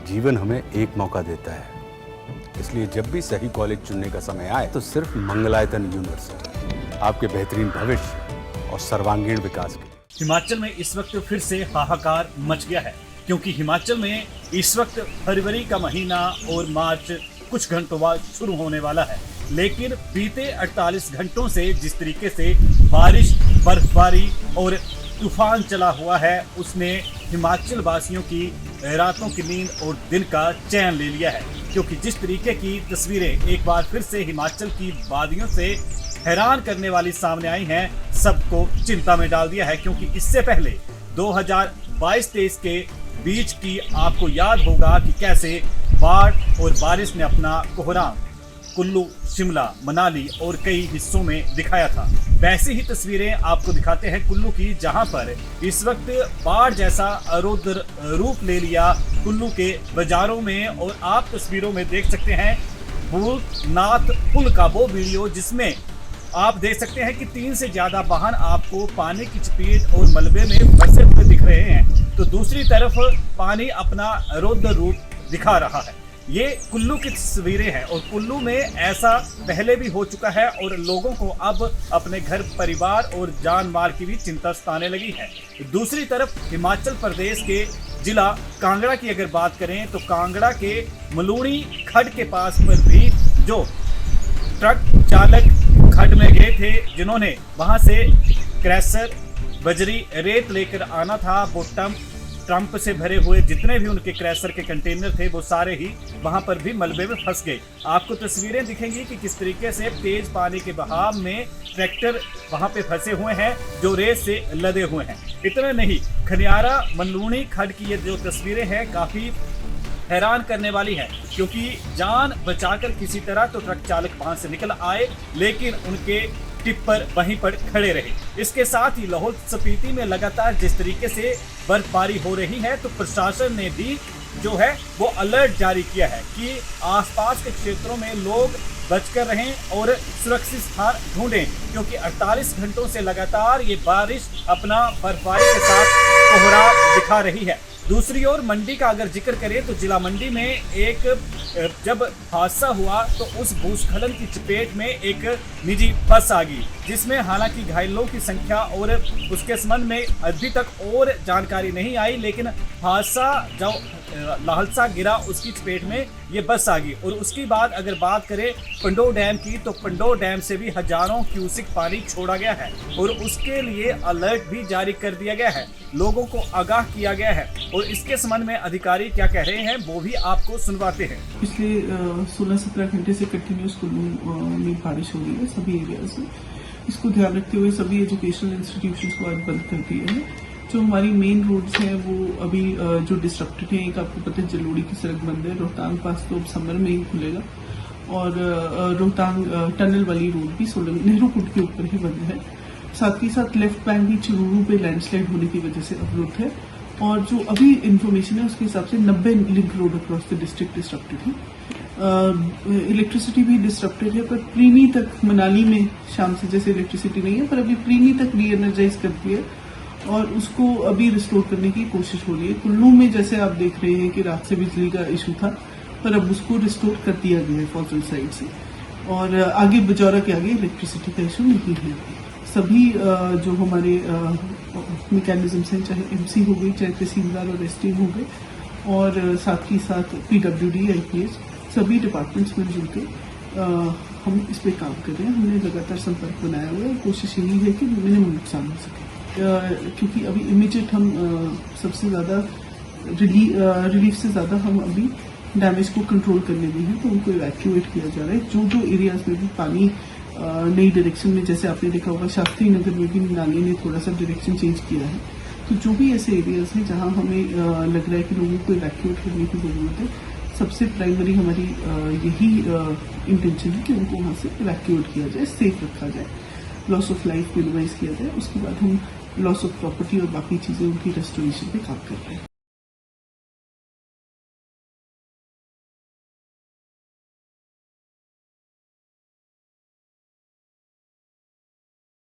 जीवन हमें एक मौका देता है, इसलिए जब भी सही कॉलेज चुनने का समय आए तो सिर्फ मंगलायतन यूनिवर्सिटी आपके बेहतरीन भविष्य और सर्वांगीण विकास के। हिमाचल में इस वक्त फिर से हाहाकार मच गया है, क्योंकि हिमाचल में इस वक्त फरवरी का महीना और मार्च कुछ घंटों बाद शुरू होने वाला है। लेकिन बीते 48 घंटों से जिस तरीके से बारिश, बर्फबारी और तूफान चला हुआ है, उसने हिमाचल वासियों की रातों की नींद और दिन का चैन ले लिया है। क्योंकि जिस तरीके की तस्वीरें एक बार फिर से हिमाचल की वादियों से हैरान करने वाली सामने आई हैं, सबको चिंता में डाल दिया है। क्योंकि इससे पहले 2022-23 के बीच की आपको याद होगा कि कैसे बाढ़ और बारिश ने अपना कोहराम कुल्लू, शिमला, मनाली और कई हिस्सों में दिखाया था। वैसी ही तस्वीरें आपको दिखाते हैं कुल्लू की, जहां पर इस वक्त बाढ़ जैसा रौद्र रूप ले लिया कुल्लू के बाजारों में। और आप तस्वीरों में देख सकते हैं भूतनाथ पुल का वो वीडियो, जिसमें आप देख सकते हैं कि 3 से ज्यादा वाहन आपको पानी की चपेट और मलबे में फंसे हुए दिख रहे हैं, तो दूसरी तरफ पानी अपना रौद्र रूप दिखा रहा है। ये कुल्लू की तस्वीरें हैं और कुल्लू में ऐसा पहले भी हो चुका है और लोगों को अब अपने घर, परिवार और जान माल की भी चिंता सताने लगी है। दूसरी तरफ हिमाचल प्रदेश के जिला कांगड़ा की अगर बात करें तो कांगड़ा के मलूणी खड्ड के पास पर भी जो ट्रक चालक खड्ड में गए थे, जिन्होंने वहां से क्रैशर, बजरी, रेत लेकर आना था, वो ट्रंप से भरे हुए जितने भी उनके क्रैशर के कंटेनर थे, वो सारे ही वहां पर भी मलबे में फंस गए। आपको तस्वीरें दिखेंगी कि किस तरीके से तेज पानी के बहाव में ट्रैक्टर वहां पे फंसे हुए हैं, जो रेत से लदे हुए हैं। इतना नहीं, खनियारा मलूणी खड्ड की ये जो तस्वीरें हैं काफी हैरान करने वाली है। क्योंकि जान बचाकर किसी तरह तो ट्रक चालक वहां से निकल आए, लेकिन उनके टिप्पर वहीं पर खड़े रहे। इसके साथ ही लाहौल स्पीति में लगातार जिस तरीके से बर्फबारी हो रही है, तो प्रशासन ने भी जो है वो अलर्ट जारी किया है कि आसपास के क्षेत्रों में लोग बचकर रहें और सुरक्षित स्थान ढूंढें। क्योंकि 48 घंटों से लगातार ये बारिश अपना बर्फबारी के साथ कोहरा दिखा रही है। दूसरी ओर मंडी का अगर जिक्र करें तो जिला मंडी में एक जब हादसा हुआ तो उस भूस्खलन की चपेट में एक निजी बस आ गई, जिसमें हालांकि घायलों की संख्या और उसके संबंध में अभी तक और जानकारी नहीं आई। लेकिन हादसा जो लाहलसा गिरा, उसकी चपेट में ये बस आ गई। और उसके बाद अगर बात करें पंडो डैम की, तो पंडो डैम से भी हजारों क्यूसिक पानी छोड़ा गया है और उसके लिए अलर्ट भी जारी कर दिया गया है, लोगों को आगाह किया गया है। और इसके संबंध में अधिकारी क्या कह रहे हैं वो भी आपको सुनवाते हैं। पिछले 16-17 घंटे से कंटिन्यूस कुल्लू में बारिश हो रही है सभी एरियाज में। इसको ध्यान रखते हुए सभी एजुकेशनल इंस्टीट्यूशंस को आज बंद कर दिया है। जो हमारी मेन रोड्स हैं वो अभी जो डिस्ट्रक्टेड हैं, एक आपको पता है जलोड़ी की सड़क बंद है, रोहतांग पास तो अब समर में ही खुलेगा, और रोहतांग टनल वाली रोड भी सोलंग नेहरू कुंड के ऊपर ही बंद है। साथ ही साथ लेफ्ट बैंक भी चुरूरू पे लैंडस्लाइड होने की वजह से अवरुद्ध है। और जो अभी इंफॉर्मेशन है उसके हिसाब से 90 link road across the district distracted है। इलेक्ट्रिसिटी भी डिस्ट्रक्टेड है, पर प्रीनी तक मनाली में शाम से जैसे इलेक्ट्रिसिटी नहीं है, पर अभी प्रीनी तक री एनर्जाइज कर दी है और उसको अभी रिस्टोर करने की कोशिश हो रही है। कुल्लू में जैसे आप देख रहे हैं कि रात से बिजली का इशू था, पर अब उसको रिस्टोर कर दिया गया है फॉसल साइड से, और आगे बजौरा के आगे इलेक्ट्रिसिटी का इशू नहीं है। सभी जो हमारे मैकेनिज्म्स हैं, चाहे एमसी हो गई, चाहे तहसीलदार और एसडीएम हो गए, और साथ ही साथ पीडब्ल्यूडी, आईपीएस, सभी डिपार्टमेंट्स मिलजुल के हम इस पे काम कर रहे हैं। हमने लगातार संपर्क बनाया हुआ है और कोशिश यही है कि मिनिमम नुकसान हो सके। क्योंकि अभी इमीडिएट हम सबसे ज़्यादा रिलीफ से ज़्यादा हम अभी डैमेज को कंट्रोल करने में हैं, तो उनको इवैक्यूएट किया जा रहा है। जो जो एरियाज में भी पानी नई डायरेक्शन में, जैसे आपने देखा होगा शास्त्री नगर में भी नाली ने थोड़ा सा डायरेक्शन चेंज किया है, तो जो भी ऐसे एरियाज हैं जहां हमें लग रहा है कि लोगों को इवैक्यूएट करने की ज़रूरत है, सबसे प्राइमरी हमारी यही इंटेंशन है कि उनको वहां से इवैक्यूएट किया जाए, सेफ रखा जाए, लॉस ऑफ लाइफ मिनिमाइज किया जाए। उसके बाद हम लॉस ऑफ प्रॉपर्टी और बाकी चीज़ें उनकी रेस्टोरेशन पे काम कर रहे हैं।